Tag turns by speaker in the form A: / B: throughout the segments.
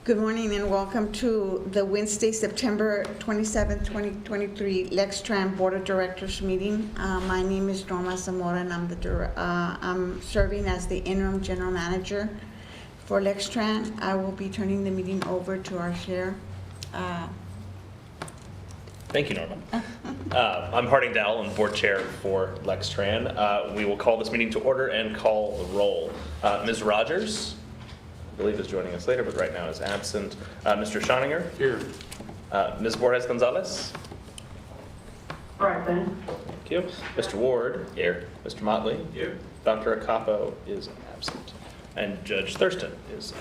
A: Good morning and welcome to the Wednesday, September 27, 2023 Lextran Board of Directors meeting. My name is Norma Zamora and I'm serving as the interim general manager for Lextran. I will be turning the meeting over to our chair.
B: Thank you, Norma. I'm Harding Dowell, I'm board chair for Lextran. We will call this meeting to order and call the roll. Ms. Rogers, I believe is joining us later, but right now is absent. Mr. Schoninger? Here. Ms. Borges-Gonzalez?
C: Present.
B: Thank you. Mr. Ward? Here. Mr. Motley? Here. Dr. Acapo is absent. And Judge Thurston is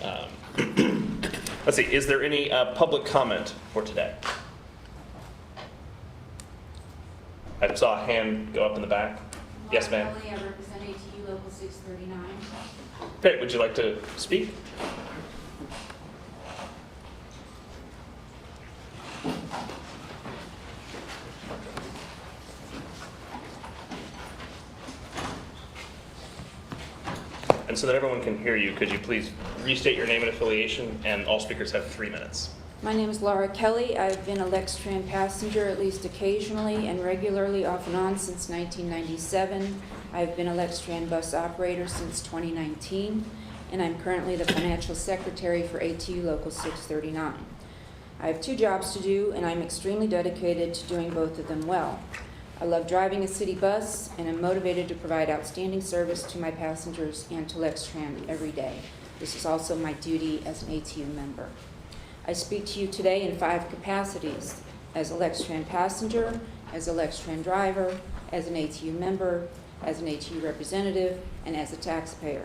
B: absent. Let's see, is there any public comment for today? I saw a hand go up in the back. Yes, ma'am.
D: I represent ATU Local 639.
B: Great, would you like to speak? And so that everyone can hear you, could you please restate your name and affiliation, and all speakers have 3 minutes.
D: My name is Laura Kelly. I've been a Lextran passenger at least occasionally and regularly off and on since 1997. I've been a Lextran bus operator since 2019, and I'm currently the financial secretary for ATU Local 639. I have 2 jobs to do, and I'm extremely dedicated to doing both of them well. I love driving a city bus, and I'm motivated to provide outstanding service to my passengers and to Lextran every day. This is also my duty as an ATU member. I speak to you today in 5 capacities: as a Lextran passenger, as a Lextran driver, as an ATU member, as an ATU representative, and as a taxpayer.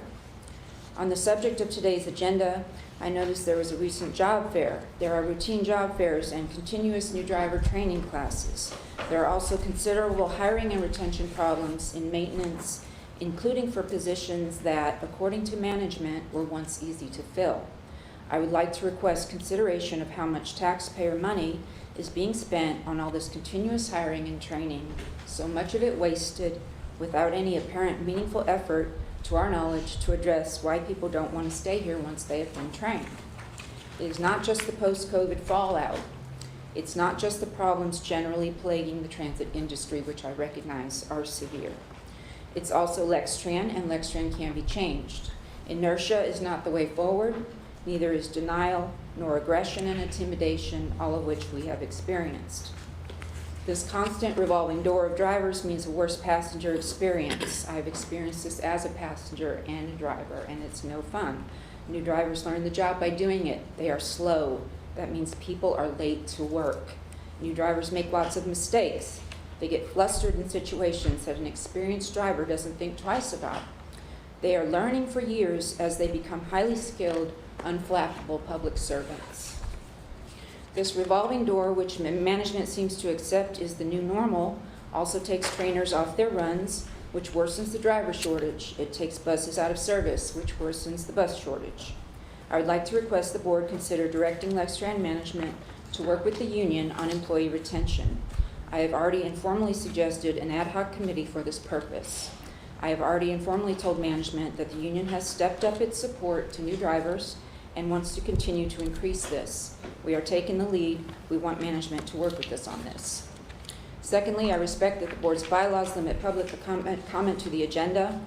D: On the subject of today's agenda, I noticed there was a recent job fair. There are routine job fairs and continuous new driver training classes. There are also considerable hiring and retention problems in maintenance, including for positions that, according to management, were once easy to fill. I would like to request consideration of how much taxpayer money is being spent on all this continuous hiring and training, so much of it wasted without any apparent meaningful effort, to our knowledge, to address why people don't want to stay here once they have been trained. It is not just the post-COVID fallout. It's not just the problems generally plaguing the transit industry, which I recognize are severe. It's also Lextran, and Lextran can be changed. Inertia is not the way forward. Neither is denial, nor aggression and intimidation, all of which we have experienced. This constant revolving door of drivers means a worse passenger experience. I've experienced this as a passenger and a driver, and it's no fun. New drivers learn the job by doing it. They are slow. That means people are late to work. New drivers make lots of mistakes. They get flustered in situations that an experienced driver doesn't think twice about. They are learning for years as they become highly skilled, unflappable public servants. This revolving door, which management seems to accept is the new normal, also takes trainers off their runs, which worsens the driver shortage. It takes buses out of service, which worsens the bus shortage. I would like to request the board consider directing Lextran management to work with the union on employee retention. I have already informally suggested an ad hoc committee for this purpose. I have already informally told management that the union has stepped up its support to new drivers and wants to continue to increase this. We are taking the lead. We want management to work with us on this. Secondly, I respect that the board's bylaws limit public comment to the agenda.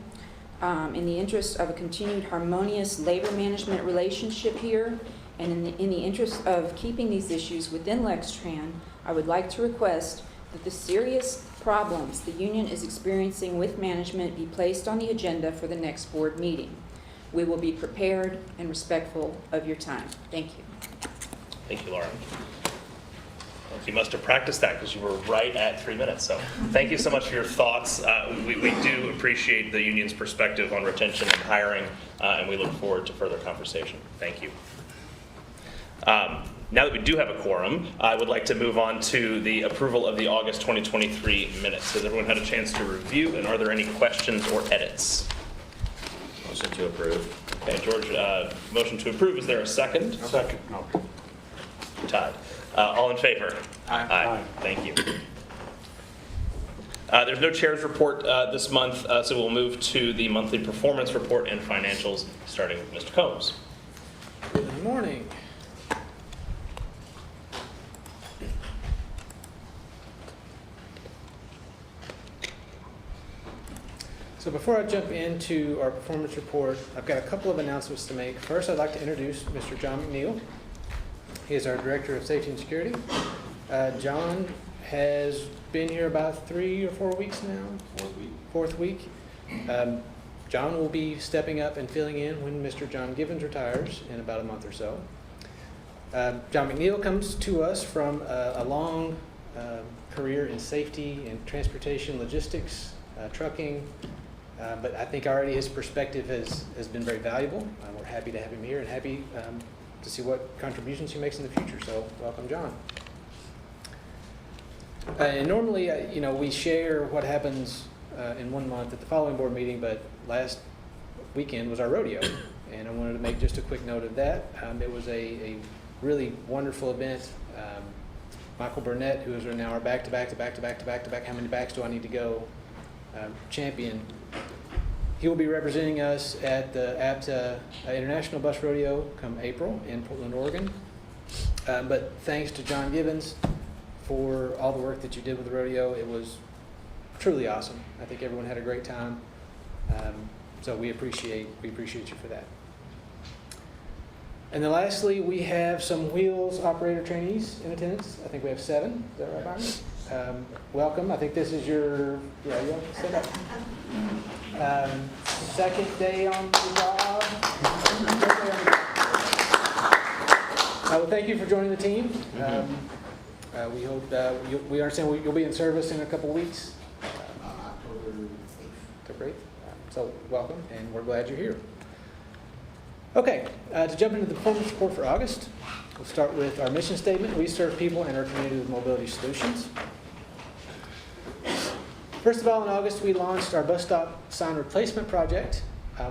D: In the interest of a continued harmonious labor management relationship here, and in the interest of keeping these issues within Lextran, I would like to request that the serious problems the union is experiencing with management be placed on the agenda for the next board meeting. We will be prepared and respectful of your time. Thank you.
B: Thank you, Laura. You must have practiced that because you were right at 3 minutes. So thank you so much for your thoughts. We do appreciate the union's perspective on retention and hiring, and we look forward to further conversation. Thank you. Now that we do have a quorum, I would like to move on to the approval of the August 2023 minutes. Has everyone had a chance to review, and are there any questions or edits?
E: Motion to approve.
B: Okay, George, motion to approve. Is there a second?
E: Second. No.
B: Tied. All in favor?
E: Aye.
B: Aye. Thank you. There's no chair's report this month, so we'll move to the monthly performance report and financials, starting with Mr. Combs.
F: Good morning.
C: morning. So before I jump into our performance report, I've got a couple of announcements to make. First, I'd like to introduce Mr. John McNeil. He is our Director of Safety and Security. John has been here about 3 or 4 weeks now. Fourth week. John will be stepping up and filling in when Mr. John Givens retires in about a month or so. John McNeil comes to us from a long career in safety and transportation logistics, trucking, but I think already his perspective has been very valuable. We're happy to have him here and happy to see what contributions he makes in the future. So welcome, John. And normally, we share what happens in 1 month at the following board meeting, but last weekend was our rodeo, and I wanted to make just a quick note of that. It was a really wonderful event. Michael Burnett, who is now our back-to-back, how many backs do I need to go, champion, he will be representing us at the APTA International Bus Rodeo come April in Portland, Oregon. But thanks to John Givens for all the work that you did with the rodeo. It was truly awesome. I think everyone had a great time. So we appreciate you for that. And then lastly, we have some Wheels operator trainees in attendance. I think we have 7. Is that right, Byron? Welcome. I think this is your, you want to sit up? Second day on the job. Well, thank you for joining the team. We hope we understand you'll be in service in a couple weeks. October 8th. So welcome, and we're glad you're here. Okay, to jump into the performance report for August, we'll start with our mission statement. We serve people in our community with mobility solutions. First of all, in August, we launched our bus stop sign replacement project.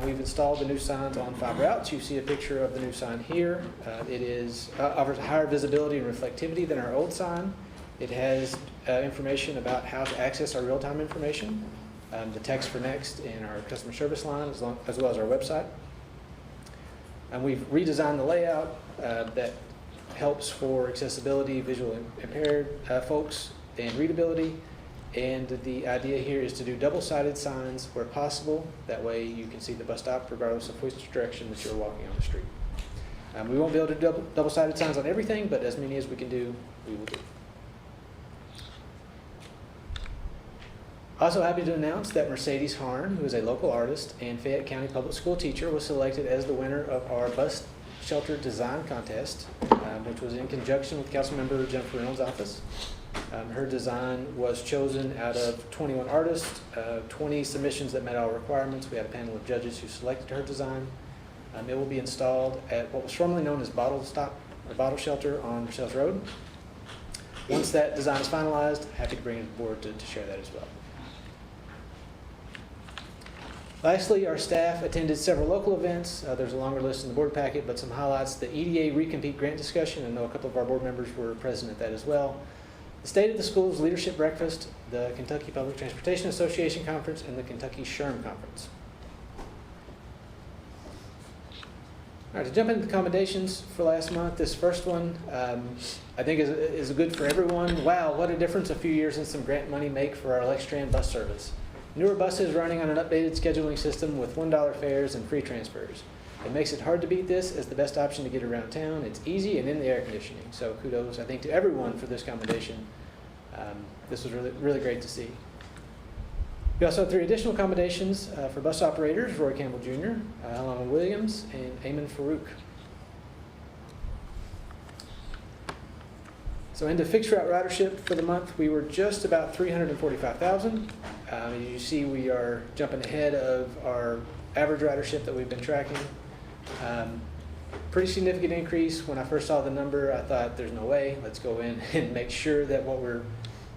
C: We've installed the new signs on 5 routes. You see a picture of the new sign here. It offers higher visibility and reflectivity than our old sign. It has information about how to access our real-time information, the text for next, and our customer service line, as well as our website. And we've redesigned the layout that helps for accessibility, visually impaired folks, and readability. And the idea here is to do double-sided signs where possible. That way you can see the bus stop regardless of which direction that you're walking on the street. We won't be able to do double-sided signs on everything, but as many as we can do, we will do. Also happy to announce that Mercedes Harn, who is a local artist and Fayette County public school teacher, was selected as the winner of our bus shelter design contest, which was in conjunction with Councilmember Jennifer Reynolds' office. Her design was chosen out of 21 artists, 20 submissions that met all requirements. We had a panel of judges who selected her design. It will be installed at what was formerly known as Bottle Shelter on Versailles Road. Once that design is finalized, happy to bring it to the board to share that as well. Lastly, our staff attended several local events. There's a longer list in the board packet, but some highlights: the EDA Recompete Grant Discussion. I know a couple of our board members were present at that as well. The State of the Schools Leadership Breakfast, the Kentucky Public Transportation Association Conference, and the Kentucky SHRM Conference. All right, to jump into the commendations for last month, this first one I think is good for everyone. Wow, what a difference a few years and some grant money make for our Lextran bus service. Newer buses running on an updated scheduling system with $1 fares and free transfers. It makes it hard to beat this as the best option to get around town. It's easy and in the air conditioning. So kudos, I think, to everyone for this commendation. This was really, really great to see. We also have 3 additional commendations for bus operators: Roy Campbell Jr., Alana Williams, and Ayman Farouk. So into fixed route ridership for the month, we were just about 345,000. As you see, we are jumping ahead of our average ridership that we've been tracking. Pretty significant increase. When I first saw the number, I thought, there's no way. Let's go in and make sure that what we're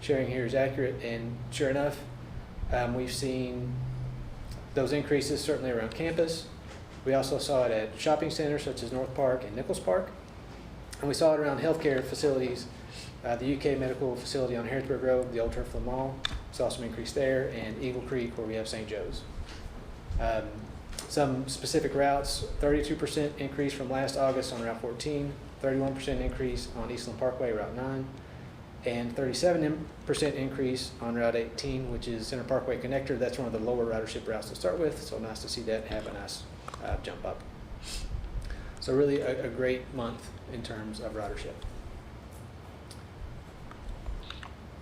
C: sharing here is accurate. And sure enough, we've seen those increases certainly around campus. We also saw it at shopping centers such as North Park and Nichols Park. And we saw it around healthcare facilities, the UK Medical Facility on Harrisburg Road, the Old Turfland Mall. Saw some increase there, and Eagle Creek, where we have St. Joe's. Some specific routes, 32% increase from last August on Route 14, 31% increase on Eastland Parkway, Route 9, and 37% increase on Route 18, which is Center Parkway Connector. That's one of the lower ridership routes to start with, so nice to see that have a nice jump up. So really a great month in terms of ridership.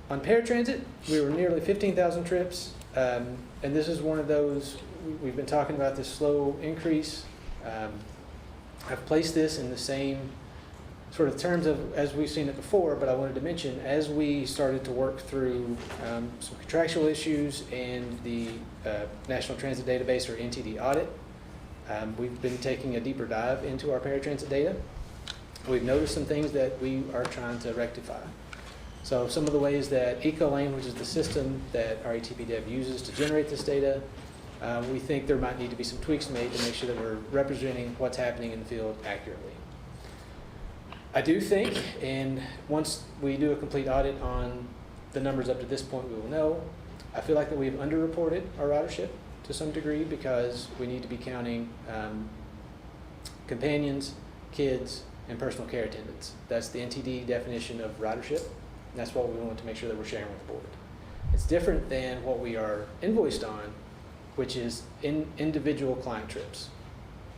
C: On paratransit, we were nearly 15,000 trips, and this is one of those, we've been talking about this slow increase. I've placed this in the same sort of terms of as we've seen it before, but I wanted to mention, as we started to work through some contractual issues and the National Transit Database, or NTD audit, we've been taking a deeper dive into our paratransit data. We've noticed some things that we are trying to rectify. So some of the ways that EcoLane, which is the system that our ATP Dev uses to generate this data, we think there might need to be some tweaks made to make sure that we're representing what's happening in the field accurately. I do think, and once we do a complete audit on the numbers up to this point, we will know. I feel like that we've underreported our ridership to some degree because we need to be counting companions, kids, and personal care attendants. That's the NTD definition of ridership. And that's what we want to make sure that we're sharing with the board. It's different than what we are invoiced on, which is individual client trips.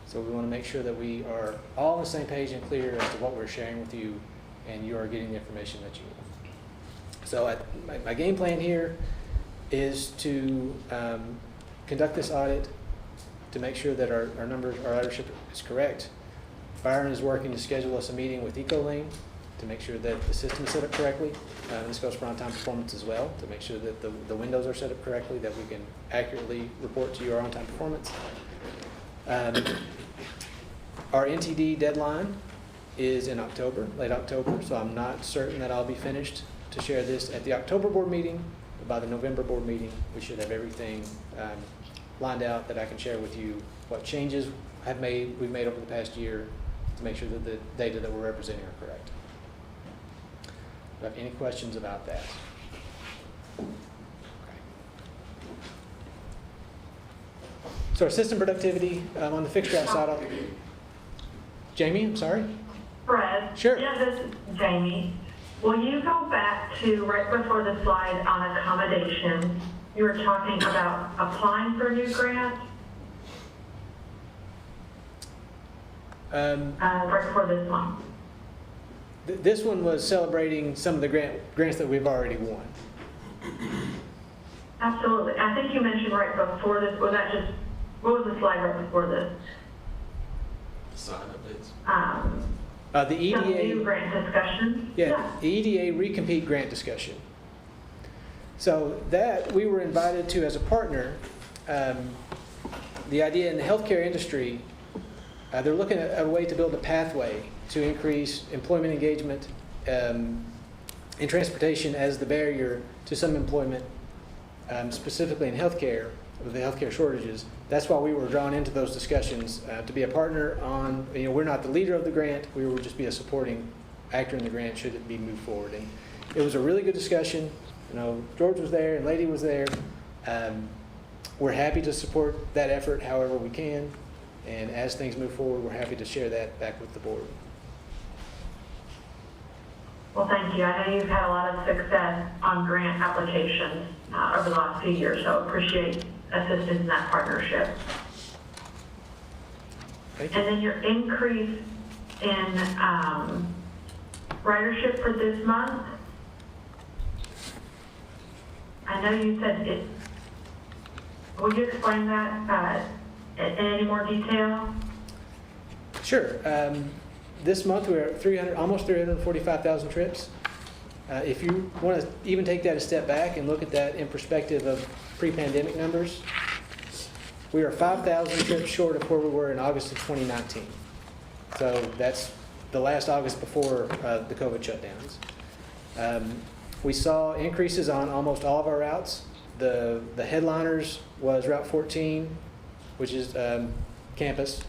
C: So we want to make sure that we are all on the same page and clear as to what we're sharing with you, and you are getting the information that you need. So my game plan here is to conduct this audit to make sure that our numbers, our ridership is correct. Byron is working to schedule us a meeting with EcoLane to make sure that the system is set up correctly. This goes for on-time performance as well, to make sure that the windows are set up correctly, that we can accurately report to you our on-time performance. Our NTD deadline is in October, late October, so I'm not certain that I'll be finished to share this at the October board meeting. But by the November board meeting, we should have everything lined out that I can share with you what changes we've made over the past year to make sure that the data that we're representing are correct. Do you have any questions about that? Okay. So our system productivity on the fixed route side. Jamie, I'm sorry?
F: Fred?
C: Sure.
F: Yeah, this is Jamie. Will you go back to right before the slide on accommodations? You were talking about applying for new grants? Right before this one.
C: This one was celebrating some of the grants that we've already won.
F: Absolutely. I think you mentioned right before this, was that just, what was the slide right before this?
E: Sign updates.
C: The EDA.
F: Some new grant discussions?
C: Yeah, the EDA recompete grant discussion. So that we were invited to as a partner. The idea in the healthcare industry, they're looking at a way to build a pathway to increase employment engagement in transportation as the barrier to some employment, specifically in healthcare, with the healthcare shortages. That's why we were drawn into those discussions to be a partner on, we're not the leader of the grant, we will just be a supporting actor in the grant should it be moved forward. And it was a really good discussion. George was there and Lady was there. We're happy to support that effort however we can. And as things move forward, we're happy to share that back with the board.
F: Well, thank you. I know you've had a lot of success on grant applications over the last few years, so appreciate assistance in that partnership.
C: Thank you.
F: And then your increase in ridership for this month, I know you said it. Will you explain that in any more detail?
C: Sure. This month we're at almost 345,000 trips. If you want to even take that a step back and look at that in perspective of pre-pandemic numbers, we are 5,000 trips short of where we were in August of 2019. So that's the last August before the COVID shutdowns. We saw increases on almost all of our routes. The headliners was Route 14, which is campus,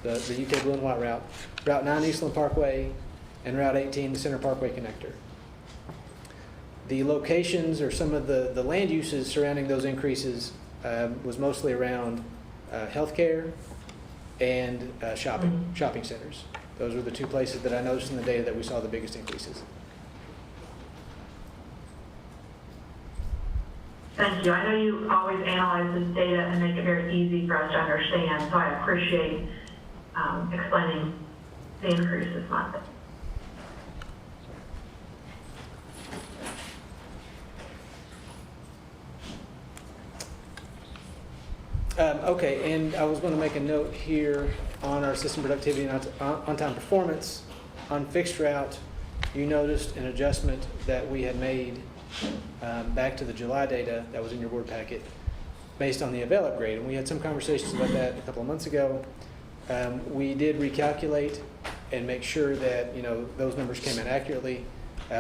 C: the UK Blue and White route, Route 9 Eastland Parkway, and Route 18, the Center Parkway connector. The locations or some of the land uses surrounding those increases was mostly around healthcare and shopping centers. Those were the two places that I noticed in the data that we saw the biggest increases.
F: Thank you. I know you always analyze this data and make it very easy for us to understand, so I appreciate explaining the increase this month.
C: Okay, and I was going to make a note here on our system productivity and on-time performance. On fixed route, you noticed an adjustment that we had made back to the July data that was in your board packet based on the Avail upgrade. And we had some conversations about that a couple of months ago. We did recalculate and make sure that those numbers came in accurately.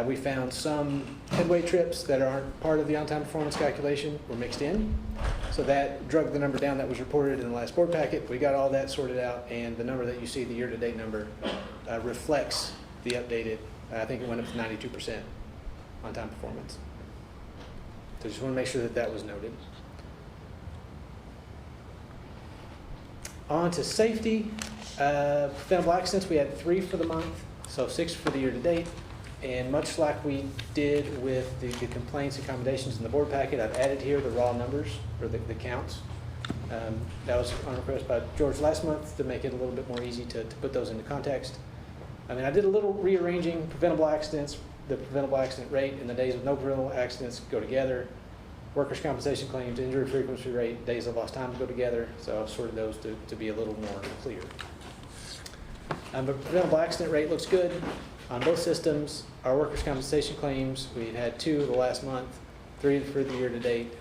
C: We found some headway trips that aren't part of the on-time performance calculation were mixed in. So that drug the number down that was reported in the last board packet. We got all that sorted out, and the number that you see, the year-to-date number, reflects the updated, I think it went up to 92% on-time performance. So just want to make sure that that was noted. On to safety. Preventable accidents, we had 3 for the month, so 6 for the year-to-date. And much like we did with the complaints and accommodations in the board packet, I've added here the raw numbers, or the counts. That was on request by George last month to make it a little bit more easy to put those into context. I mean, I did a little rearranging preventable accidents, the preventable accident rate, and the days with no preventable accidents go together. Workers' compensation claims, injury frequency rate, days of lost time go together. So I've sorted those to be a little more clear. But preventable accident rate looks good on both systems. Our workers' compensation claims, we've had 2 the last month, 3 for the year to date.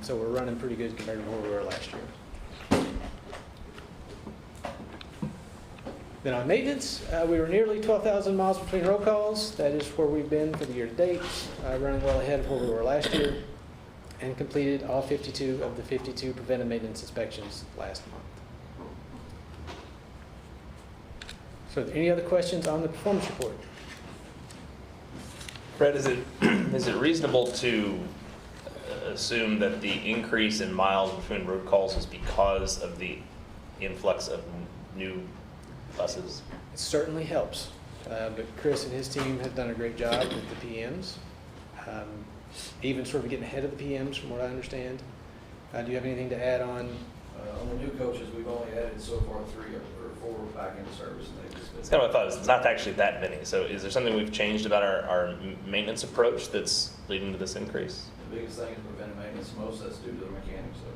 C: So we're running pretty good compared to where we were last year. Then on maintenance, we were nearly 12,000 miles between roll calls. That is where we've been for the year to date, running well ahead of where we were last year, and completed all 52 of the 52 preventive maintenance inspections last month. So are there any other questions on the performance report?
B: Fred, is it reasonable to assume that the increase in miles between road calls is because of the influx of new buses?
C: It certainly helps, but Chris and his team have done a great job with the PMs, even sort of getting ahead of the PMs from what I understand. Do you have anything to add on?
E: On the new coaches, we've only added so far 3 or 4 back into service. And they've just been
B: It's kind of what I thought. It's not actually that many. So is there something we've changed about our maintenance approach that's leading to this increase?
E: The biggest thing is preventive maintenance. Most of that's due to the mechanics. So,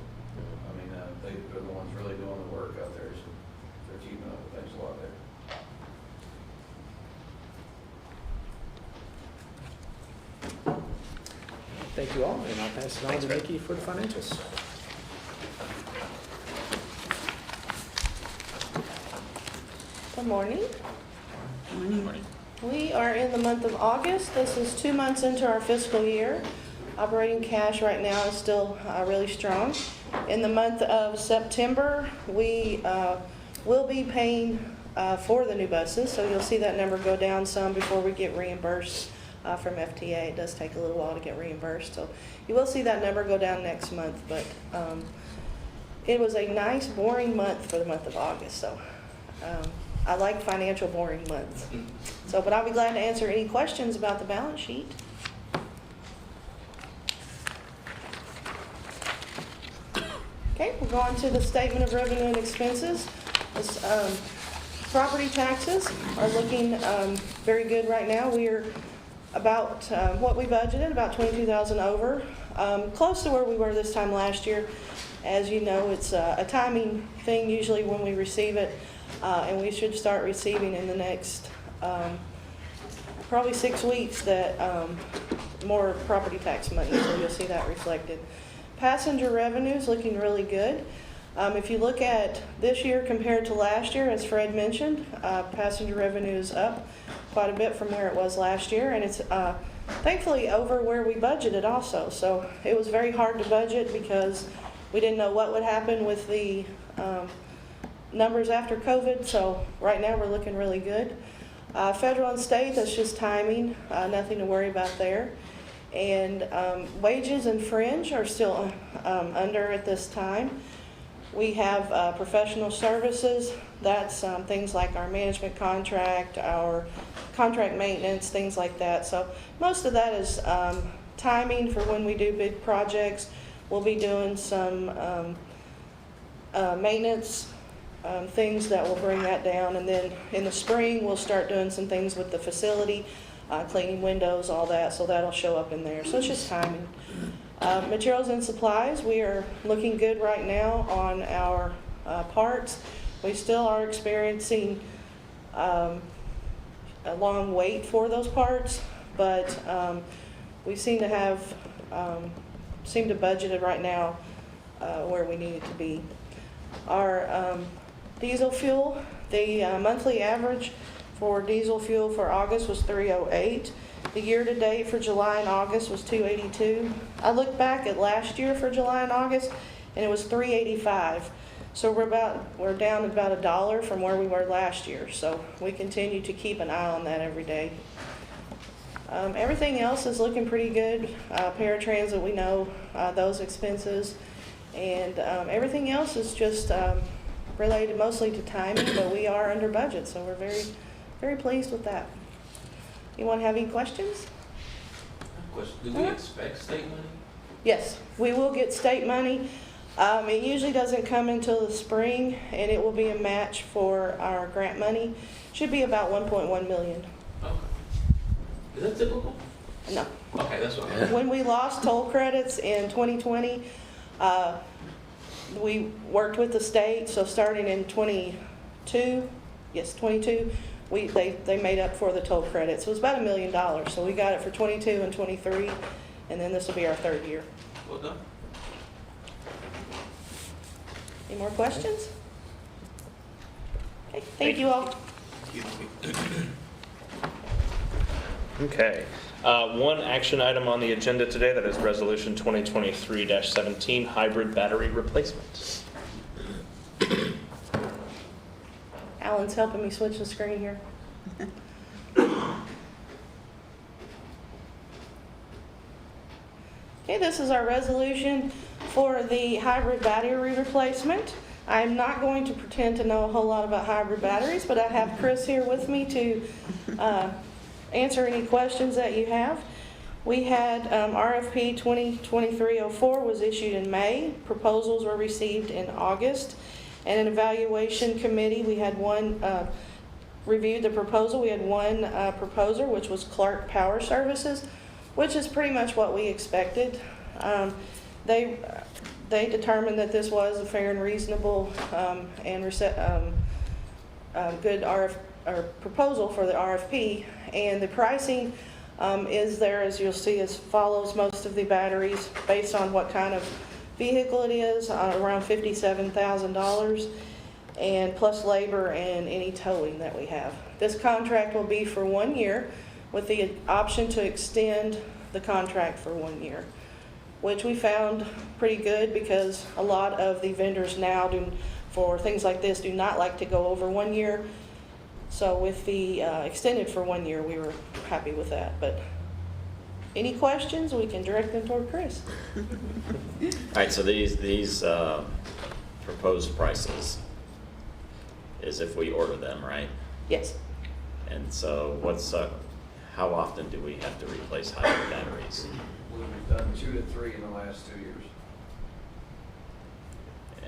E: I mean, they're the ones really doing the work out there. So they're keeping up with things a lot better.
C: Thank you all, and I'll pass it on
B: Thanks,
C: to
B: Fred.
C: Nikki for the financials.
G: Good morning.
A: Morning.
G: We are in the month of August. This is 2 months into our fiscal year. Operating cash right now is still really strong. In the month of September, we will be paying for the new buses, so you'll see that number go down some before we get reimbursed from FTA. It does take a little while to get reimbursed, so you will see that number go down next month, but it was a nice boring month for the month of August, so I like financial boring months. So, but I'll be glad to answer any questions about the balance sheet. Okay, we'll go on to the statement of revenue and expenses. This, property taxes are looking very good right now. We're about what we budgeted, about 22,000 over, close to where we were this time last year. As you know, it's a timing thing usually when we receive it, and we should start receiving in the next probably 6 weeks that more property tax money, so you'll see that reflected. Passenger revenues looking really good. If you look at this year compared to last year, as Fred mentioned, passenger revenue is up quite a bit from where it was last year, and it's thankfully over where we budgeted also. So it was very hard to budget because we didn't know what would happen with the numbers after COVID, so right now we're looking really good. Federal and state, that's just timing, nothing to worry about there. And wages and fringe are still under at this time. We have professional services. That's things like our management contract, our contract maintenance, things like that. So most of that is timing for when we do big projects. We'll be doing some maintenance things that will bring that down. And then in the spring, we'll start doing some things with the facility, cleaning windows, all that. So that'll show up in there. So it's just timing. Materials and supplies, we are looking good right now on our parts. We still are experiencing a long wait for those parts, but we seem to have, seem to budget it right now where we need it to be. Our diesel fuel, the monthly average for diesel fuel for August was 308. The year-to-date for July and August was 282. I looked back at last year for July and August, and it was 385. So we're down about $1 from where we were last year. So we continue to keep an eye on that every day. Everything else is looking pretty good. Paratransit, we know those expenses, and everything else is just related mostly to timing, but we are under budget, so we're very, very pleased with that. Anyone have any questions?
H: Question, do we expect state money?
G: Yes, we will get state money. It usually doesn't come until the spring, and it will be a match for our grant money. Should be about 1.1 million.
H: Okay. Is that typical?
G: No.
H: Okay, that's what I
G: When we lost toll credits in 2020, we worked with the state, so starting in 22, they made up for the toll credits. It was about $1 million, so we got it for 22 and 23, and then this will be our third year.
H: Well done.
G: Any more questions? Okay, thank you all.
B: Okay. One action item on the agenda today, that is Resolution 2023-17, hybrid battery replacement.
G: Alan's helping me switch the screen here. Okay, this is our resolution for the hybrid battery replacement. I'm not going to pretend to know a whole lot about hybrid batteries, but I have Chris here with me to answer any questions that you have. We had RFP 2023-04 was issued in May. Proposals were received in August. And an evaluation committee, we had one reviewed the proposal. We had one proposer, which was Clark Power Services, which is pretty much what we expected. They determined that this was a fair and reasonable and good proposal for the RFP. And the pricing is there, as you'll see, as follows. Most of the batteries, based on what kind of vehicle it is, around $57,000, and plus labor and any towing that we have. This contract will be for 1 year with the option to extend the contract for 1 year, which we found pretty good because a lot of the vendors now for things like this do not like to go over 1 year. So with the extended for 1 year, we were happy with that. But any questions, we can direct them toward Chris.
I: All right, so these proposed prices is if we order them, right?
G: Yes.
I: And so how often do we have to replace hybrid batteries?
E: We've done 2 to 3 in the last 2 years.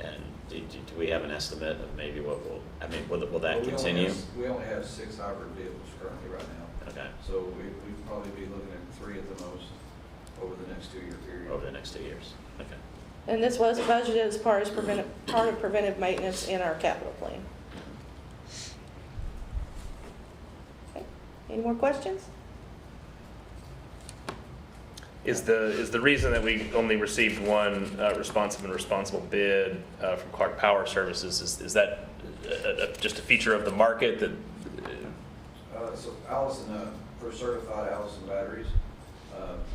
I: And do we have an estimate of maybe what will that
E: But
I: continue?
E: We only have 6 hybrid vehicles currently right now.
I: Okay,
E: So we'd probably be looking at 3 at the most over the next 2-year period.
I: over the next 2 years, okay.
G: And this was budgeted as part of preventive maintenance in our capital plan. Okay. Any more questions?
B: Is the reason that we only received one responsive and responsible bid from Clark Power Services, is that just a feature of the market that?
E: So Allison, for certified Allison batteries,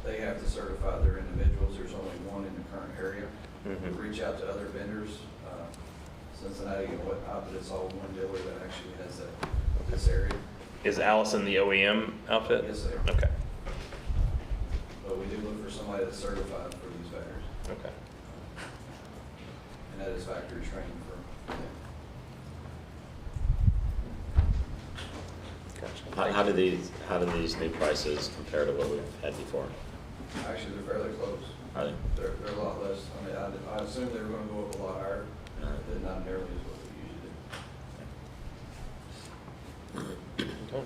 E: they have to certify their individuals. There's only one in the current area.
B: Mhm.
E: We reach out to other vendors, Cincinnati and whatnot, but it's all one dealer that actually has this area.
B: Is Allison the OEM outfit?
E: Yes, they are.
B: Okay,
E: But we do look for somebody that's certified for these batteries.
B: okay.
E: And satisfactory training for them.
B: Gotcha.
I: How do these new prices compare to what we've had before?
E: Actually, they're fairly close.
I: Are they?
E: They're a lot less. I mean, I assumed they were gonna go up a lot higher, but not nearly as what they usually do.
B: Okay.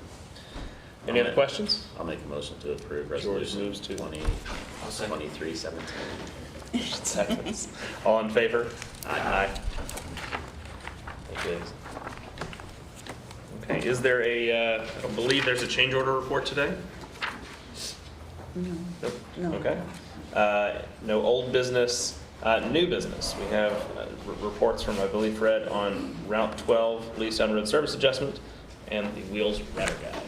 B: Any other questions?
I: I'll make a motion to approve
B: George
I: resolution
B: moves to-
I: 2317.
B: Seconds. All in favor?
I: Aye.
B: Thank you. Okay, is there I don't believe there's a change order report today?
A: No.
B: Nope.
A: No.
B: Okay. No old business, new business. We have reports from, I believe, Fred on Route 12, Leestown Road Service Adjustment, and the Wheels Rider Guide.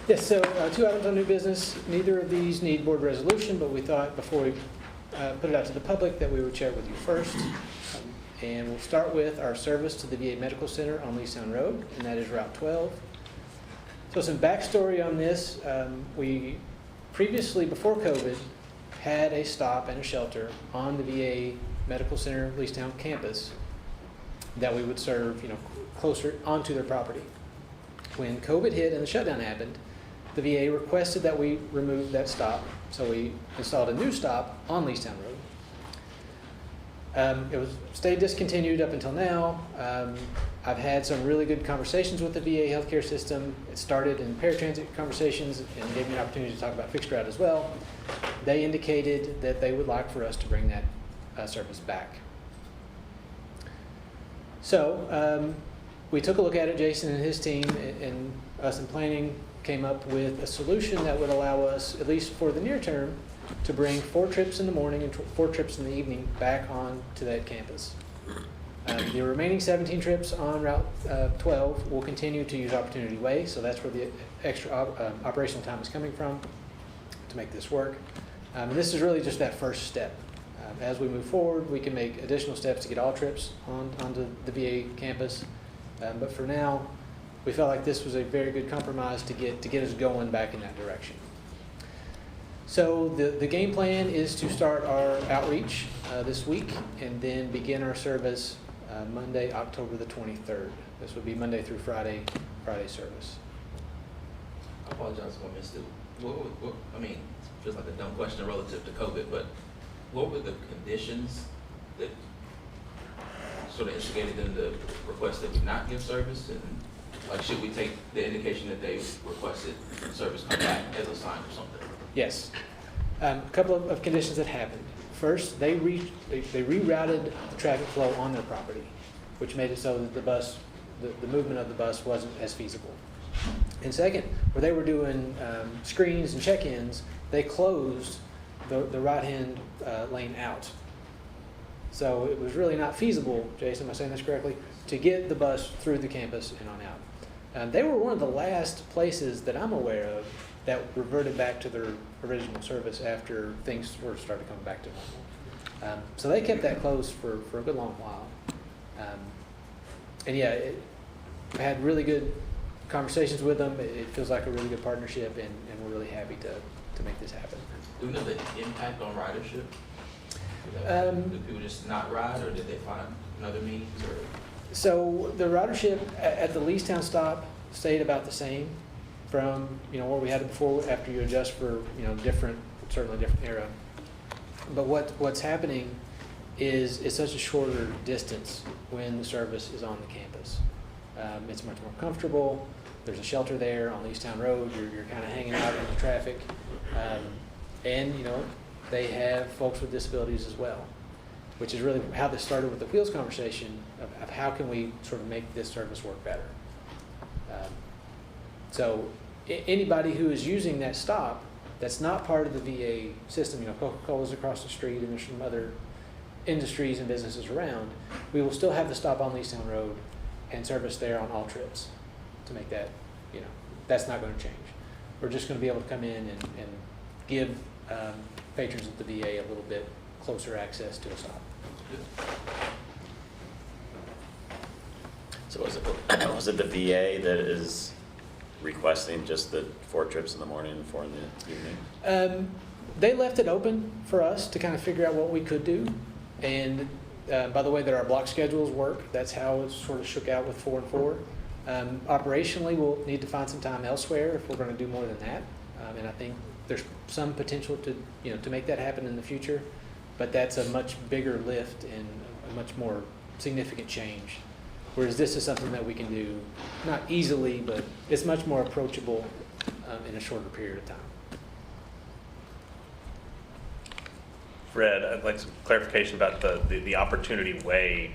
C: Yes, so 2 items on new business. Neither of these need board resolution, but we thought before we put it out to the public that we would share it with you first. And we'll start with our service to the VA Medical Center on Leestown Road, and that is Route 12. So some backstory on this. We previously, before COVID, had a stop and a shelter on the VA Medical Center Leestown campus that we would serve, closer onto their property. When COVID hit and the shutdown happened, the VA requested that we remove that stop, so we installed a new stop on Leestown Road. It was stayed discontinued up until now. I've had some really good conversations with the VA healthcare system. It started in paratransit conversations and gave me an opportunity to talk about fixed route as well. They indicated that they would like for us to bring that service back. So we took a look at it. Jason and his team and us in planning came up with a solution that would allow us, at least for the near term, to bring 4 trips in the morning and 4 trips in the evening back on to that campus. The remaining 17 trips on Route 12 will continue to use Opportunity Way, so that's where the extra operational time is coming from to make this work. And this is really just that first step. As we move forward, we can make additional steps to get all trips onto the VA campus. But for now, we felt like this was a very good compromise to get us going back in that direction. So the game plan is to start our outreach this week and then begin our service Monday, October the 23rd. This would be Monday through Friday service.
H: I apologize if I missed it. What, I mean, it feels like a dumb question relative to COVID, but what were the conditions that sort of instigated them to request that we not give service? And like, should we take the indication that they requested service come back as a sign or something?
C: Yes. A couple of conditions that happened. First, they rerouted the traffic flow on their property, which made it so that the movement of the bus wasn't as feasible. And second, where they were doing screens and check-ins, they closed the right-hand lane out. So it was really not feasible, Jason, am I saying this correctly, to get the bus through the campus and on out. They were one of the last places that I'm aware of that reverted back to their original service after things sort of started coming back to normal. So they kept that closed for a good long while. And yeah, I had really good conversations with them. It feels like a really good partnership, and we're really happy to make this happen.
H: Do we know the impact on ridership? Did people just not ride, or did they find another means? Or?
C: So the ridership at the Leestown stop stayed about the same from where we had it before. After you adjust for certainly different era. But what's happening is it's such a shorter distance when the service is on the campus. It's much more comfortable. There's a shelter there on Leestown Road. You're kind of hanging out in the traffic, and they have folks with disabilities as well, which is really how this started with the Wheels conversation of how can we sort of make this service work better. So anybody who is using that stop that's not part of the VA system, Coca-Cola's across the street and there's some other industries and businesses around, we will still have the stop on Leestown Road and service there on all trips to make that, that's not going to change. We're just going to be able to come in and give patrons of the VA a little bit closer access to a stop.
I: So was it the VA that is requesting just the 4 trips in the morning and 4 in the evening?
C: They left it open for us to kind of figure out what we could do. And by the way that our block schedules work, that's how it's sort of shook out with 4 and 4. Operationally, we'll need to find some time elsewhere if we're going to do more than that. And I think there's some potential to make that happen in the future, but that's a much bigger lift and a much more significant change. Whereas this is something that we can do, not easily, but it's much more approachable in a shorter period of time.
B: Fred, I'd like some clarification about the Opportunity Way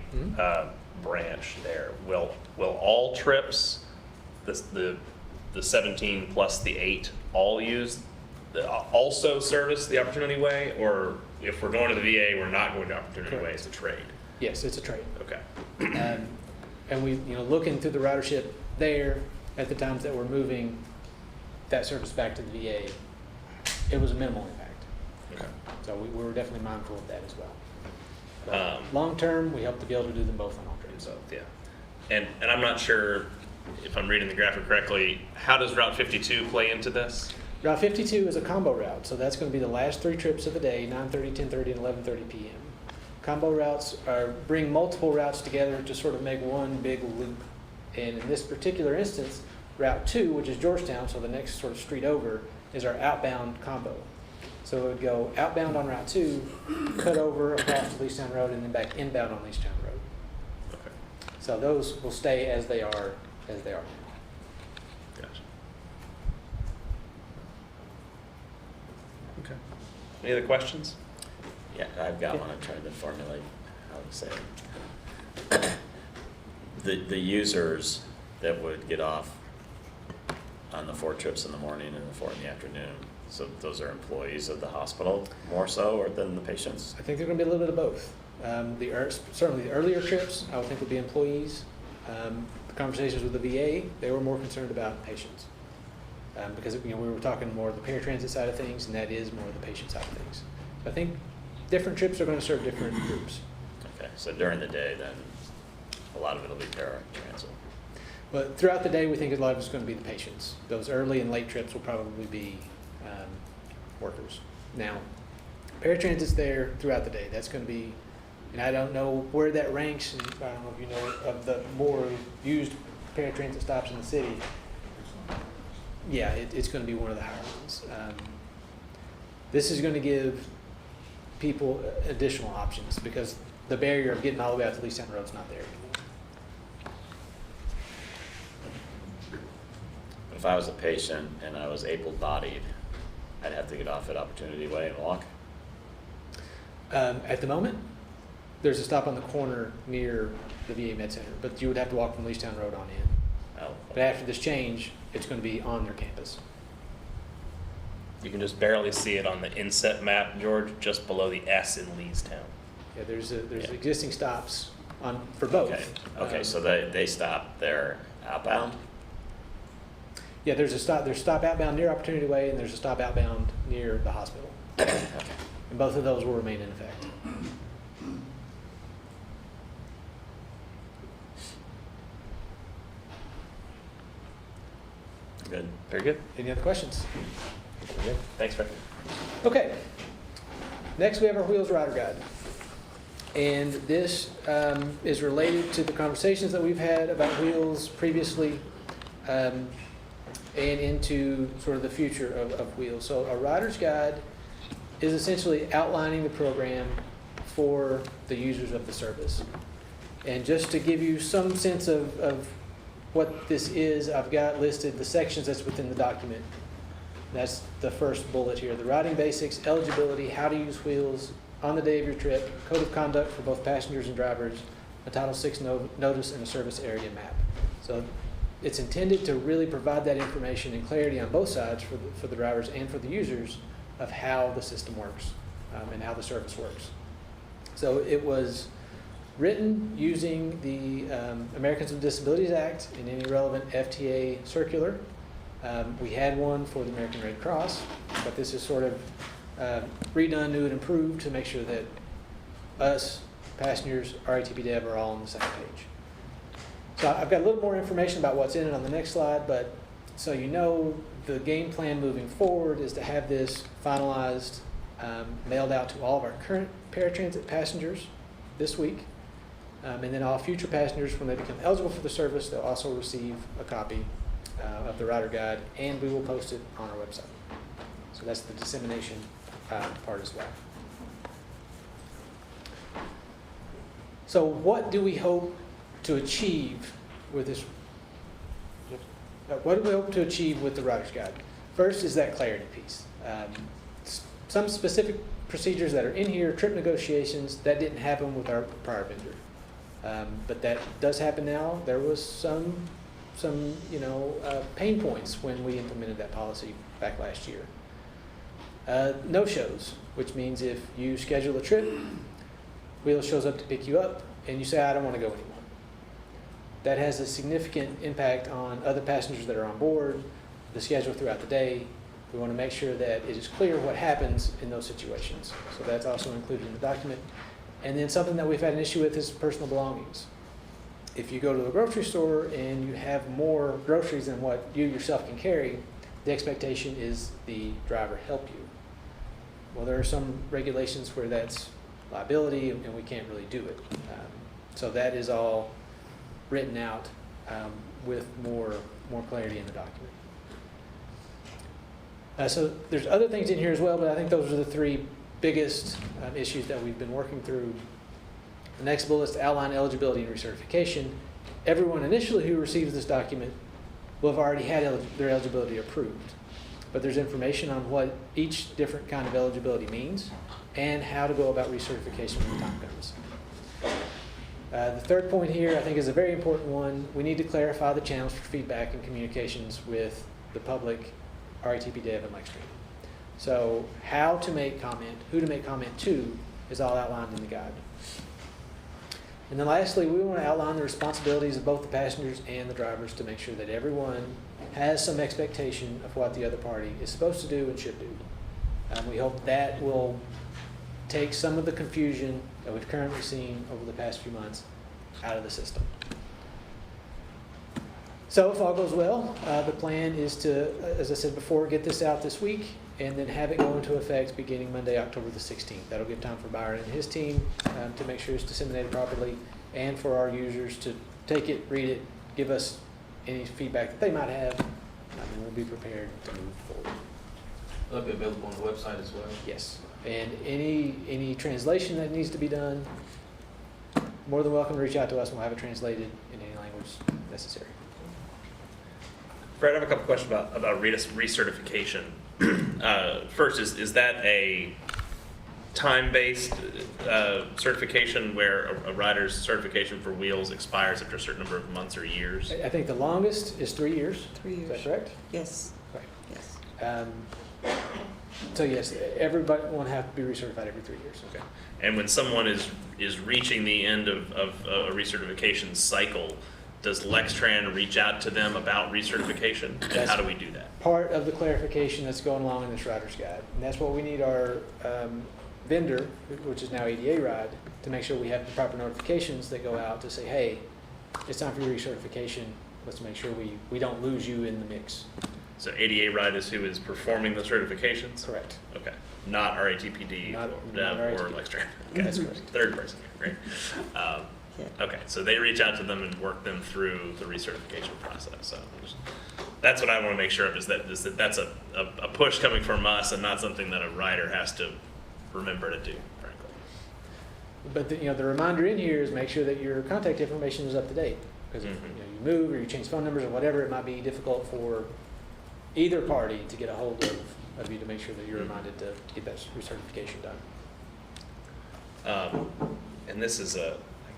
B: branch there. Will all trips, the 17 plus the 8, all also service the Opportunity Way? Or if we're going to the VA, we're not going to Opportunity Way, it's a trade?
C: Yes, it's a trade.
B: Okay.
C: And we, looking through the ridership there at the times that we're moving that service back to the VA, it was a minimal impact.
B: Okay.
C: So we were definitely mindful of that as well.
B: Um,
C: Long term, we hope to be able to do them both on all trips.
B: So, yeah. And I'm not sure if I'm reading the graphic correctly, how does Route 52 play into this?
C: Route 52 is a combo route, so that's going to be the last 3 trips of the day, 9:30, 10:30, and 11:30 p.m. Combo routes bring multiple routes together to sort of make one big loop. And in this particular instance, Route 2, which is Georgetown, so the next sort of street over, is our outbound combo. So it would go outbound on Route 2, cut over across the Leestown Road, and then back inbound on Leestown Road.
B: Okay.
C: So those will stay as they are now.
B: Gotcha. Okay. Any other questions?
I: Yeah, I've got one. I tried to formulate how to say it. The users that would get off on the 4 trips in the morning and the 4 in the afternoon, so those are employees of the hospital more so, or than the patients?
C: I think they're going to be a little bit of both. Certainly the earlier trips, I would think would be employees. The conversations with the VA, they were more concerned about patients. Because we were talking more of the paratransit side of things, and that is more of the patient side of things. So I think different trips are going to serve different groups.
I: Okay, so during the day then, a lot of it will be paratransit.
C: But throughout the day, we think a lot of it's going to be the patients. Those early and late trips will probably be workers. Now, paratransit's there throughout the day. That's going to be, and I don't know where that ranks, and I don't know if you know, of the more used paratransit stops in the city. Yeah, it's going to be one of the higher ones. This is going to give people additional options because the barrier of getting all the way out to Leestown Road is not there anymore.
I: If I was a patient and I was able-bodied, I'd have to get off at Opportunity Way and walk?
C: At the moment, there's a stop on the corner near the VA Med Center, but you would have to walk from Leestown Road on in.
I: Oh,
C: But after this change, it's going to be on their campus.
B: You can just barely see it on the inset map, George, just below the S in Leestown.
C: Yeah, there's
I: Yeah.
C: existing stops for both.
I: Okay, so they stop there outbound?
C: Yeah, there's stop outbound near Opportunity Way, and there's a stop outbound near the hospital.
I: Okay.
C: And both of those will remain in effect.
I: Good.
B: Very good.
C: Any other questions?
B: Very good. Thanks, Fred.
C: Okay. Next, we have our Wheels Rider Guide. And this is related to the conversations that we've had about Wheels previously and into sort of the future of Wheels. So a Rider's Guide is essentially outlining the program for the users of the service. And just to give you some sense of what this is, I've got listed the sections that's within the document. That's the first bullet here. The riding basics, eligibility, how to use Wheels on the day of your trip, code of conduct for both passengers and drivers, a Title VI notice, and a service area map. So it's intended to really provide that information and clarity on both sides for the drivers and for the users of how the system works and how the service works. So it was written using the Americans with Disabilities Act and any relevant FTA circular. We had one for the American Red Cross, but this is sort of redone, new, and improved to make sure that us, passengers, RATP Dev are all on the same page. So I've got a little more information about what's in it on the next slide, but so you know, the game plan moving forward is to have this finalized, mailed out to all of our current paratransit passengers this week. And then all future passengers, when they become eligible for the service, they'll also receive a copy of the rider guide, and we will post it on our website. So that's the dissemination part as well. So what do we hope to achieve with this? What do we hope to achieve with the rider's guide? First is that clarity piece. Some specific procedures that are in here, trip negotiations, that didn't happen with our prior vendor. But that does happen now. There was some pain points when we implemented that policy back last year. No-shows, which means if you schedule a trip, Wheels shows up to pick you up, and you say, I don't want to go anymore. That has a significant impact on other passengers that are on board, the schedule throughout the day. We want to make sure that it is clear what happens in those situations. So that's also included in the document. And then something that we've had an issue with is personal belongings. If you go to the grocery store and you have more groceries than what you yourself can carry, the expectation is the driver help you. Well, there are some regulations where that's liability and we can't really do it. So that is all written out with more clarity in the document. So there's other things in here as well, but I think those are the three biggest issues that we've been working through. The next bullet is to outline eligibility and recertification. Everyone initially who receives this document will have already had their eligibility approved. But there's information on what each different kind of eligibility means and how to go about recertification when the time comes. The third point here I think is a very important one. We need to clarify the channels for feedback and communications with the public, RATP Dev, and Lextran. So how to make comment, who to make comment to, is all outlined in the guide. And then lastly, we want to outline the responsibilities of both the passengers and the drivers to make sure that everyone has some expectation of what the other party is supposed to do and should do. We hope that will take some of the confusion that we've currently seen over the past few months out of the system. So if all goes well, the plan is to, as I said before, get this out this week and then have it go into effect beginning Monday, October the 16th. That'll give time for Byron and his team to make sure it's disseminated properly, and for our users to take it, read it, give us any feedback that they might have, and we'll be prepared to move forward.
H: It'll be available on the website as well.
C: Yes, and any translation that needs to be done, more than welcome to reach out to us and we'll have it translated in any language necessary.
B: Fred, I have a couple questions about recertification. First, is that a time-based certification where a rider's certification for wheels expires after a certain number of months or years?
C: I think the longest is 3 years.
A: 3 years.
C: Is that correct?
A: Yes,
C: Right.
A: yes.
C: So yes, everybody won't have to be recertified every 3 years.
B: Okay. And when someone is reaching the end of a recertification cycle, does Lextran reach out to them about recertification? And how do we do that?
C: Part of the clarification that's going along in this rider's guide. And that's what we need our vendor, which is now ADA Ride, to make sure we have the proper notifications that go out to say, hey, it's time for your recertification. Let's make sure we don't lose you in the mix.
B: So ADA Ride is who is performing the certifications?
C: Correct.
B: Okay. Not RATPD
C: Not
B: or Dev or
C: RATPD.
B: Lextran. Okay.
C: That's correct.
B: Third person here, great. Okay, so they reach out to them and work them through the recertification process. So that's what I want to make sure of, is that that's a push coming from us and not something that a rider has to remember to do, frankly.
C: But the reminder in here is make sure that your contact information is up to date. Because if you move or you change phone numbers or whatever, it might be difficult for either party to get a hold of you to make sure that you're reminded to get that recertification done.
B: And this is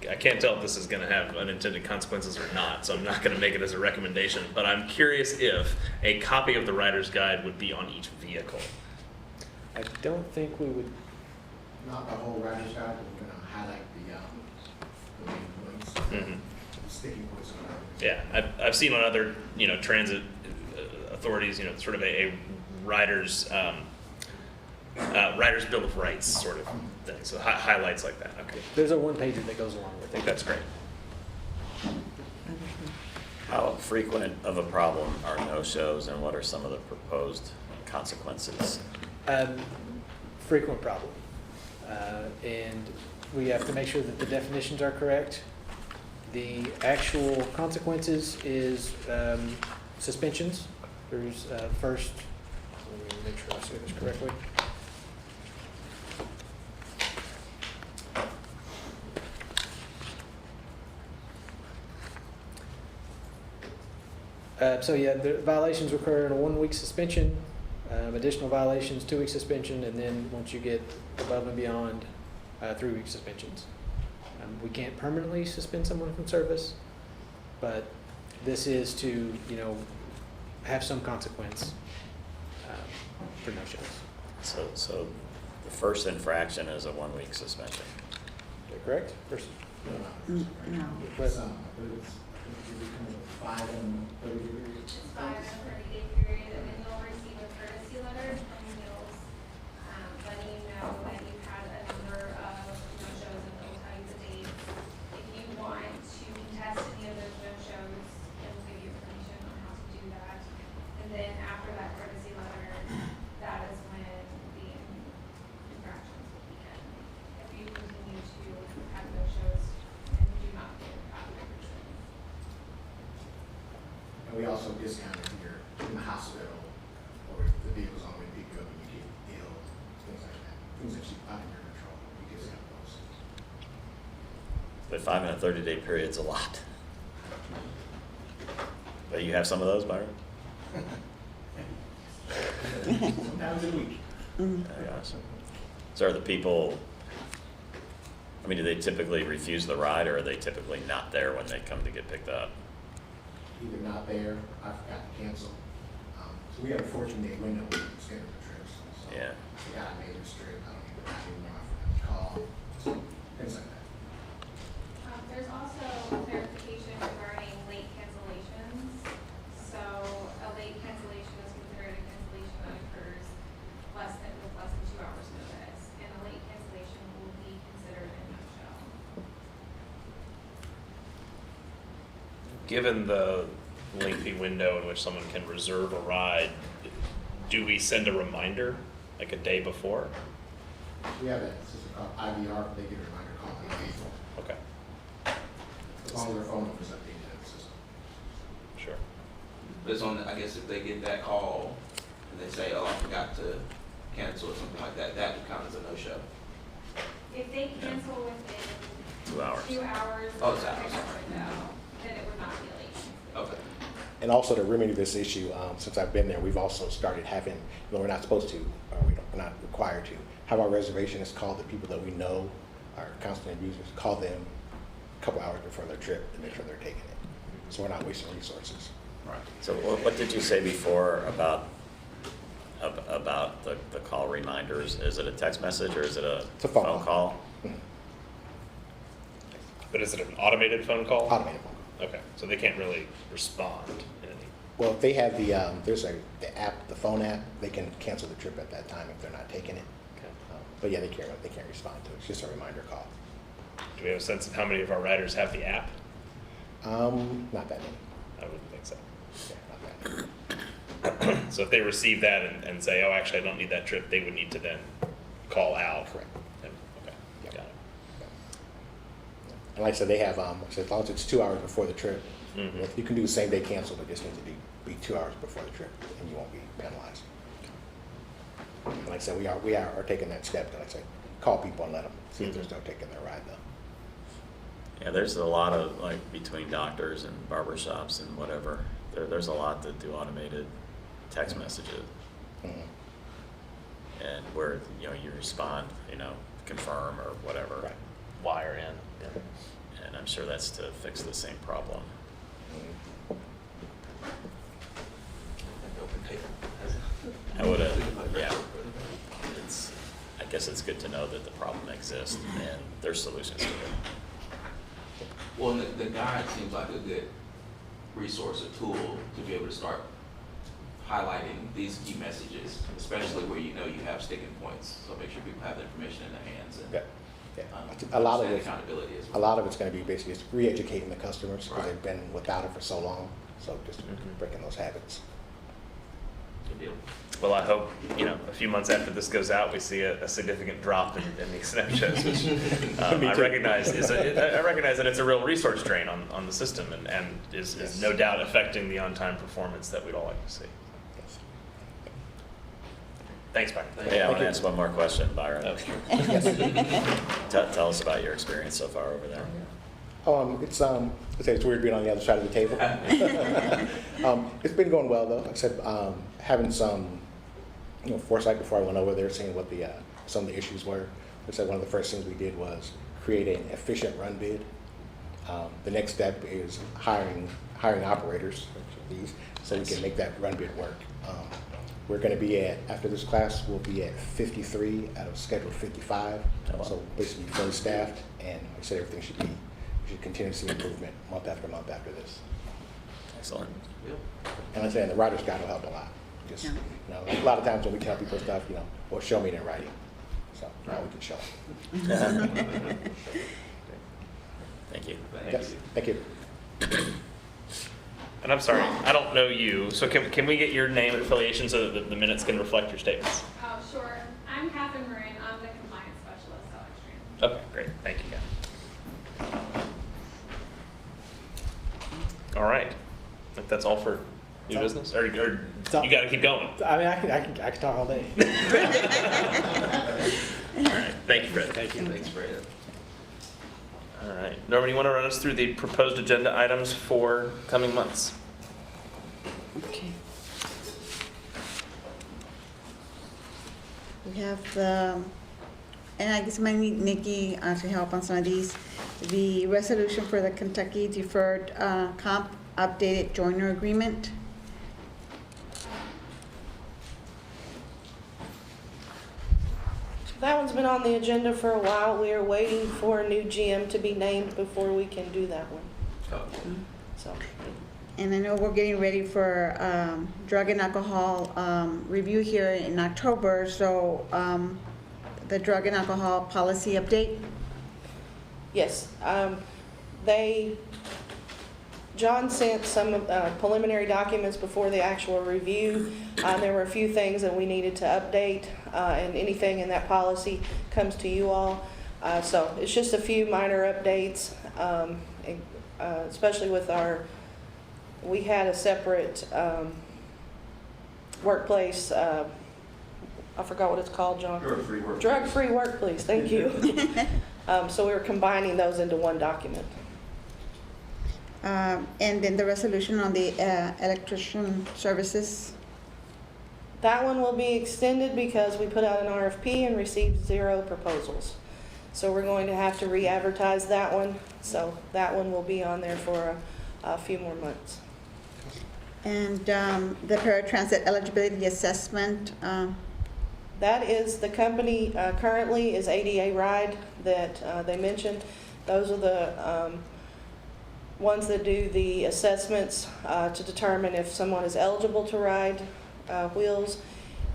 B: I can't tell if this is going to have unintended consequences or not, so I'm not going to make it as a recommendation, but I'm curious if a copy of the rider's guide would be on each vehicle.
C: I don't think we would.
J: Not the whole rider's guide, but we're gonna highlight the main points, the sticking points.
B: Yeah, I've seen on other transit authorities sort of a rider's rider's bill of rights sort of thing. So highlights like that. Okay,
C: There's a one-pager that goes along with
B: I
C: it.
B: think that's great.
I: How frequent of a problem are no-shows, and what are some of the proposed consequences?
C: Frequent problem. And we have to make sure that the definitions are correct. The actual consequences is suspensions. There's first, let me make sure I say this correctly. So yeah, the violations occur in a 1-week suspension, additional violations, 2-week suspension, and then once you get above and beyond, 3-week suspensions. We can't permanently suspend someone from service, but this is to, have some consequence for no-shows.
I: So the first infraction is a 1-week suspension.
C: Is that correct? First,
A: No.
J: It's, I believe it's 5 and 30 degrees.
K: It's 5 and a 30-day period, and then you'll receive a courtesy letter from Mills, letting you know that you've had a number of no-shows, and it'll tell you the dates. If you want to contest any of those no-shows, it will give you information on how to do that. And then after that courtesy letter, that is when the infractions will begin. If you continue to have no-shows and do not give reasons.
J: And we also discount if you're in the hospital or if the vehicle's on the way to pick you up and you get ill, things like that. Things that you out of your control, we discount those.
I: But 5 and a 30-day period's a lot. But you have some of those, Byron?
J: Sometimes a week.
I: Oh, gosh. So are the people, do they typically refuse the ride, or are they typically not there when they come to get picked up?
J: Either not there, I forgot to cancel. So we have a 14-day window when we schedule the trips. So
I: Yeah.
J: the guy made this trip, I don't even know, I forgot to call, so things like that.
K: There's also clarification regarding late cancellations. So a late cancellation is considered a cancellation that occurs with less than 2 hours notice. And a late cancellation will be considered a no-show.
B: Given the lengthy window in which someone can reserve a ride, do we send a reminder like a day before?
J: We have that system called IVR, they get a reminder call the day before.
B: Okay,
J: As long as their phone number's updated in the system.
B: sure.
H: But it's on, I guess if they get that call and they say, oh, I forgot to cancel or something like that, that would count as a no-show.
K: If they cancel within
I: 2 hours.
K: 2 hours.
H: Oh, it's hours.
K: Then it would not be late.
H: Okay.
L: And also to remedy this issue, since I've been there, we've also started having, we're not supposed to, or we're not required to, have our reservationists call the people that we know are constantly abusers, call them a couple hours before their trip to make sure they're taking it. So we're not wasting resources.
H: Right.
I: So what did you say before about the call reminders? Is it a text message or is it a
L: It's a phone
I: phone call?
B: But is it an automated phone call?
L: Automated phone call.
B: Okay, so they can't really respond in any.
L: Well, if they have the, there's the app, the phone app, they can cancel the trip at that time if they're not taking it.
B: Okay.
L: But yeah, they can't respond to it. It's just a reminder call.
B: Do we have a sense of how many of our riders have the app?
L: Not that many.
B: I wouldn't think so.
L: Yeah, not that many.
B: So if they receive that and say, oh, actually, I don't need that trip, they would need to then call out.
L: Correct.
B: Okay,
L: Yep.
B: got it.
L: And like I said, they have, so as long as it's 2 hours before the trip,
B: Mhm.
L: you can do same day cancel, but just needs to be 2 hours before the trip, and you won't be penalized. And like I said, we are taking that step to, like I said, call people and let them see if they're still taking their ride though.
I: Yeah, there's a lot of, between doctors and barber shops and whatever, there's a lot that do automated text messages.
L: Mhm.
I: And where, you respond, confirm or whatever.
L: Right.
B: Wire in. Yeah.
I: And I'm sure that's to fix the same problem. I would have, yeah. I guess it's good to know that the problem exists and there's solutions to it.
H: Well, and the guide seems like a good resource or tool to be able to start highlighting these key messages, especially where you have sticking points. So make sure people have the information in their hands and
L: Yeah. A lot of
H: understand
L: it,
H: accountability as
L: a
H: well.
L: lot of it's going to be basically just re-educating the customers because
H: Right.
L: they've been without it for so long. So just
B: Mhm.
L: breaking those habits.
H: Good deal.
B: Well, I hope, a few months after this goes out, we see a significant drop in these snow shows, which I recognize that it's a real resource drain on the system and is no doubt affecting the on-time performance that we'd all like to see. Thanks, Byron.
I: Hey, I want to ask one more question, Byron.
B: Okay.
I: Tell us about your experience so far over there.
L: It's weird being on the other side of the table. It's been going well though. Like I said, having some, foresight before I went over there, seeing what some of the issues were. Like I said, one of the first things we did was create an efficient run bid. The next step is hiring operators for these, so we can make that run bid work. We're going to be after this class, we'll be at 53 out of scheduled 55.
I: Oh, wow.
L: So basically fully staffed, and like I said, everything should continue to see improvement month after month after this.
I: Excellent.
H: Yep.
L: And like I said, the writer's guide will help a lot. Just, a lot of times when we tell people stuff, well, show me it in writing. So now we can show it.
I: Thank you.
L: Yes, thank you.
B: And I'm sorry, I don't know you, so can we get your name and affiliation so that the minutes can reflect your statements?
K: Oh, sure. I'm Catherine Marin. I'm the compliance specialist at Lextran.
B: Okay, great. Thank you, Kat. All right. I think that's all for new business? Or you got to keep going?
C: I mean, I can talk all day.
B: All right. Thank you, Fred.
C: Thank you.
H: Thanks, Brad.
B: All right. Norman, you want to run us through the proposed agenda items for coming months?
A: Okay. We have the, and I guess I might need Nikki to help on some of these. The resolution for the Kentucky Deferred Comp Updated Joiner Agreement.
G: That one's been on the agenda for a while. We are waiting for a new GM to be named before we can do that one.
H: Oh,
G: So,
A: And I know we're getting ready for drug and alcohol review here in October, so the drug and alcohol policy update.
G: yes, John sent some preliminary documents before the actual review. There were a few things that we needed to update, and anything in that policy comes to you all. So it's just a few minor updates, especially with we had a separate workplace, I forgot what it's called, John.
E: Drug-free work.
G: Drug-free workplace, thank you. So we were combining those into one document.
A: And then the resolution on the electrician services.
G: That one will be extended because we put out an RFP and received 0 proposals. So we're going to have to re-advertise that one. So that one will be on there for a few more months.
A: And the paratransit eligibility assessment.
G: That is, the company currently is ADA Ride that they mentioned. Those are the ones that do the assessments to determine if someone is eligible to ride wheels.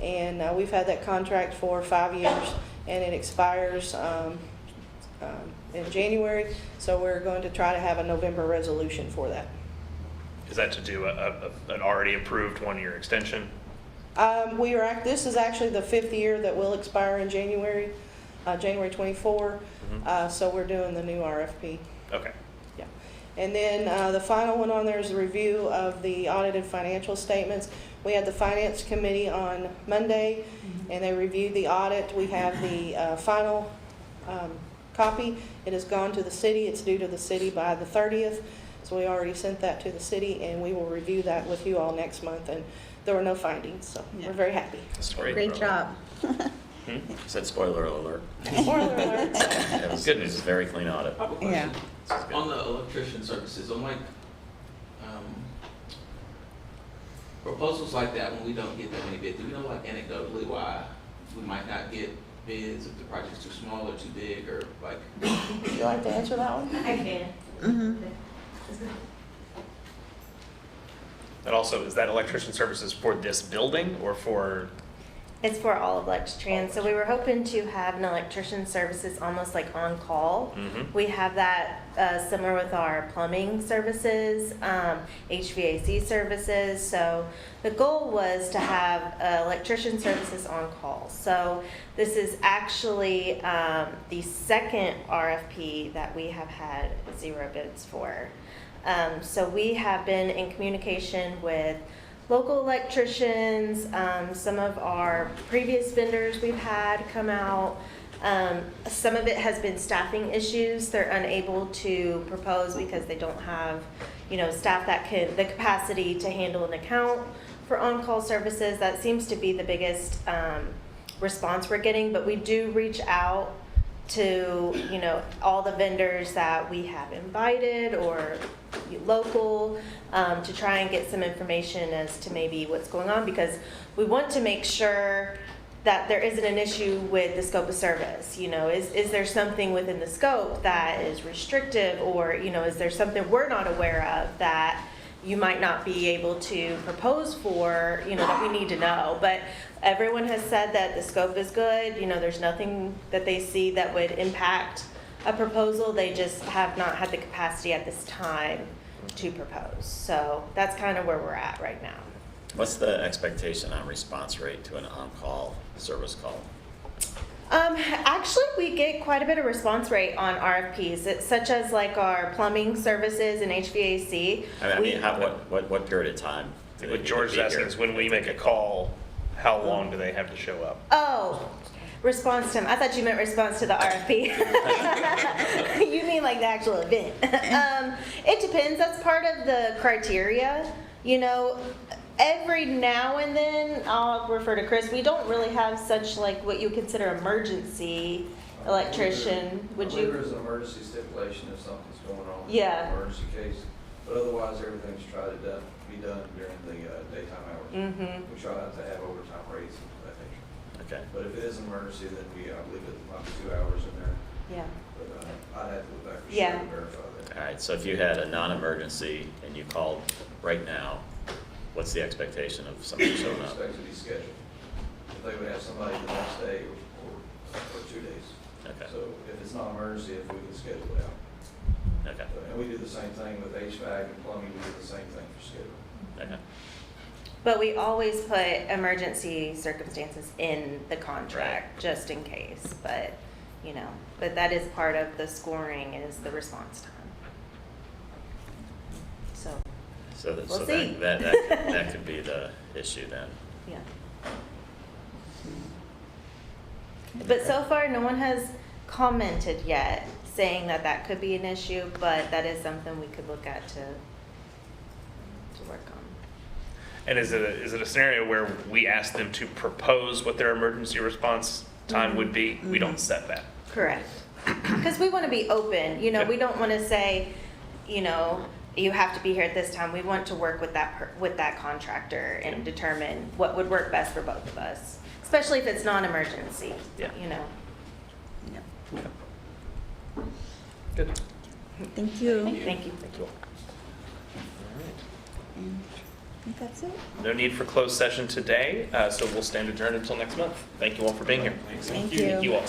G: And we've had that contract for 5 years, and it expires in January. So we're going to try to have a November resolution for that.
B: Is that to do an already approved one-year extension?
G: This is actually the 5th year that will expire in January, January 24. So we're doing the new RFP.
B: Okay.
G: Yeah. And then the final one on there is a review of the audited financial statements. We had the Finance Committee on Monday, and they reviewed the audit. We have the final copy. It has gone to the city. It's due to the city by the 30th. So we already sent that to the city, and we will review that with you all next month. And there were no findings, so we're very happy.
B: That's
A: Great job.
I: You said spoiler alert.
G: Spoiler alert.
I: It was good news. It's a very clean audit.
H: I have a question.
A: Yeah.
H: On the electrician services, on proposals like that, when we don't get that many bids, do we know anecdotally why we might not get bids if the project's too small or too big, or like?
G: Would you like to answer that one?
F: I can.
B: And also, is that electrician services for this building or for
M: It's for all of Lextran. So we were hoping to have an electrician services almost like on call.
B: Mhm.
M: We have that similar with our plumbing services, HVAC services. So the goal was to have electrician services on call. So this is actually the second RFP that we have had 0 bids for. So we have been in communication with local electricians, some of our previous vendors we've had come out. Some of it has been staffing issues. They're unable to propose because they don't have, staff that can, the capacity to handle an account for on-call services. That seems to be the biggest response we're getting, but we do reach out to, all the vendors that we have invited or local, to try and get some information as to maybe what's going on, because we want to make sure that there isn't an issue with the scope of service. Is there something within the scope that is restrictive, or, is there something we're not aware of that you might not be able to propose for, that we need to know. But everyone has said that the scope is good. There's nothing that they see that would impact a proposal. They just have not had the capacity at this time to propose. So that's kind of where we're at right now.
I: What's the expectation on response rate to an on-call service call?
M: Actually, we get quite a bit of response rate on RFPs, such as like our plumbing services and HVAC.
I: What period of time? do they
B: What
I: need to
B: George is
I: be
B: asking
I: here?
B: is when we make a call, how long do they have to show up?
M: Oh, response time. I thought you meant response to the RFP. You mean like the actual event. It depends. That's part of the criteria. Every now and then, I'll refer to Chris, we don't really have such like what you consider emergency electrician. Would
E: I believe
M: you?
E: there's an emergency stipulation if something's going on.
M: Yeah.
E: Emergency case, but otherwise, everything's tried to be done during the daytime hours.
M: Mm-hmm.
E: We try not to have overtime rates and that nature.
I: Okay.
E: But if it is an emergency, then I believe it might be 2 hours in there.
M: Yeah.
E: But I'd have to look back for
M: Yeah.
E: sure to verify that.
I: All right, so if you had a non-emergency and you called right now, what's the expectation of somebody showing up?
E: Expect to be scheduled. If they would have somebody the next day or 2 days.
I: Okay.
E: So if it's not emergency, if we can schedule it out.
I: Okay,
E: And we do the same thing with HVAC and plumbing, we do the same thing for scheduling.
I: okay.
M: But we always put emergency circumstances in the contract, just in case. But that is part of the scoring, is the response time. So, We'll see.
I: That could be the issue then.
M: yeah. But so far, no one has commented yet saying that could be an issue, but that is something we could look at to work on.
B: And is it a scenario where we ask them to propose what their emergency response time would be? We don't set that.
M: Correct. Because we want to be open, we don't want to say, you have to be here at this time. We want to work with that contractor and determine what would work best for both of us, especially if it's non-emergency.
B: Yeah. Good.
A: Thank you.
M: Thank you.
B: Thank you all.
A: And I think that's it.
B: No need for closed session today, so we'll stand adjourned until next month. Thank you all for being here.
A: Thank you.
B: Thank you all.